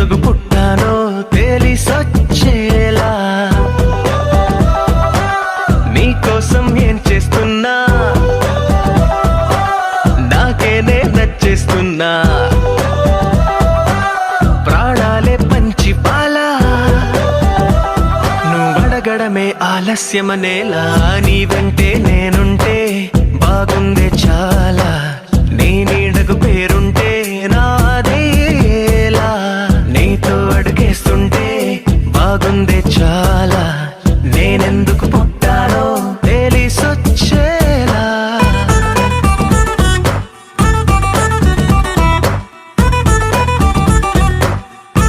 ఎందుకు పుట్టానో తెలిసొచ్చేలా నీకోసం ఏం చేస్తున్నా నాకేనే నచ్చేస్తున్నా ప్రాణాలే పంచి పాలా నువ్వడగడమే ఆలస్యమనేలా నీ వెంటే నేనుంటే బాగుందే చాలా నీ